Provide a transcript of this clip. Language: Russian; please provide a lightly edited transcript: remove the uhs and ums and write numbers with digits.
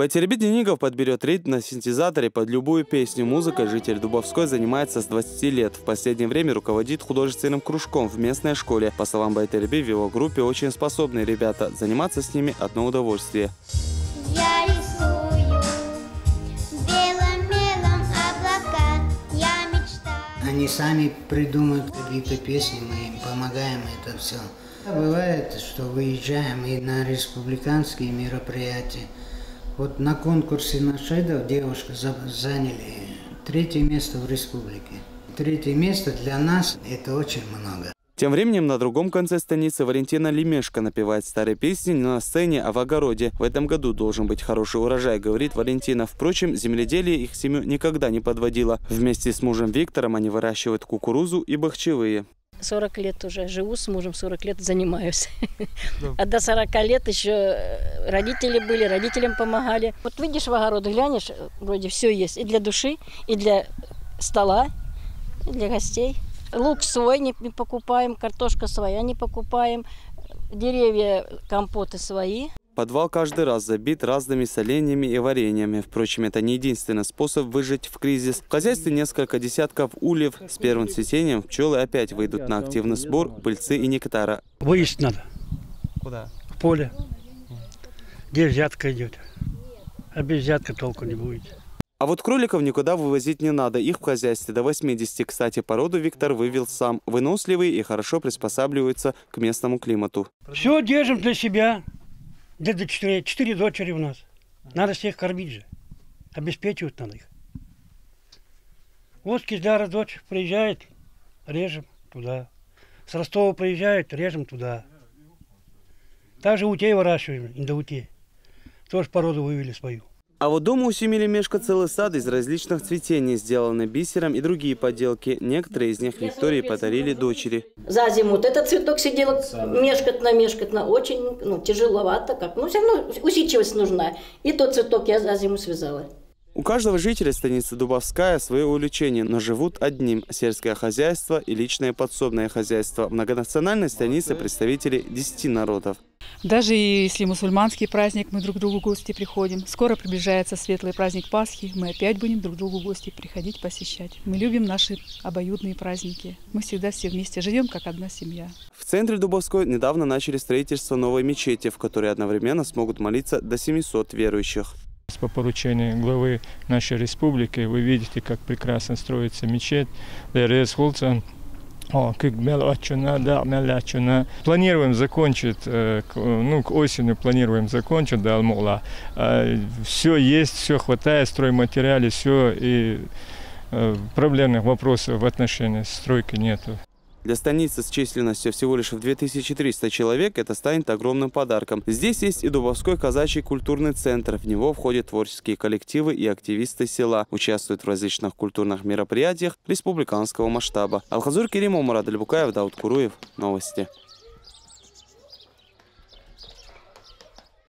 Байтербек Денигов подберет ритм на синтезаторе под любую песню. Музыкой житель Дубовской занимается с 20 лет. В последнее время руководит художественным кружком в местной школе. По словам Байтербека, в его группе очень способные ребята. Заниматься с ними одно удовольствие. Я рисую белым мелом облака, я мечтаю. Они сами придумывают какие-то песни, мы им помогаем это все. Бывает, что выезжаем и на республиканские мероприятия. Вот на конкурсе нашедов девушка заняли 3-е место в республике. 3-е место для нас – это очень много. Тем временем на другом конце станицы Валентина Лемешко напевает старые песни не на сцене, а в огороде. В этом году должен быть хороший урожай, говорит Валентина. Впрочем, земледелие их семью никогда не подводило. Вместе с мужем Виктором они выращивают кукурузу и бахчевые. 40 лет уже живу с мужем, 40 лет занимаюсь. А до 40 лет еще родители были, родителям помогали. Вот видишь в огород, глянешь, вроде все есть. И для души, и для стола, и для гостей. Лук свой не покупаем, картошка своя не покупаем, деревья, компоты свои. Подвал каждый раз забит разными соленьями и вареньями. Впрочем, это не единственный способ выжить в кризис. В хозяйстве несколько десятков ульев. С первым цветением пчелы опять выйдут на активный сбор пыльцы и нектара. Выезд надо. Куда? В поле. Где взятка идет. А без взятка толку не будет. А вот кроликов никуда вывозить не надо. Их в хозяйстве до 80. Кстати, породу Виктор вывел сам. Выносливые и хорошо приспосабливаются к местному климату. Все держим для себя. Где-то 4 дочери у нас. Надо всех кормить же. Обеспечивать надо их. Вот с Киздара дочь приезжает, режем туда. С Ростова приезжает, режем туда. Также утей выращиваем, индоутей. Тоже породу вывели свою. А вот дома у семьи Лемешко целый сад из различных цветений, сделаны бисером и другие поделки. Некоторые из них Виктории подарили дочери. За зиму вот этот цветок сидел мешкотно, очень тяжеловато. Но все равно усидчивость нужна. И тот цветок я за зиму связала. У каждого жителя станицы Дубовская свое увлечение, но живут одним – сельское хозяйство и личное подсобное хозяйство. В многонациональной станице представители 10 народов. Даже если мусульманский праздник, мы друг к другу в гости приходим. Скоро приближается светлый праздник Пасхи, мы опять будем друг к другу в гости приходить, посещать. Мы любим наши обоюдные праздники. Мы всегда все вместе живем, как одна семья. В центре Дубовской недавно начали строительство новой мечети, в которой одновременно смогут молиться до 700 верующих. По поручению главы нашей республики вы видите, как прекрасно строится мечеть. Планируем закончить, к осени планируем закончить, да, Алмула. Все есть, все хватает, стройматериалы, все, и проблемных вопросов в отношении стройки нету. Для станицы с численностью всего лишь в 2300 человек это станет огромным подарком. Здесь есть и Дубовской казачий культурный центр. В него входят творческие коллективы и активисты села. Участвуют в различных культурных мероприятиях республиканского масштаба. Алхазур Керимов, Мурат Альбукаев, Дауд Куруев. Новости.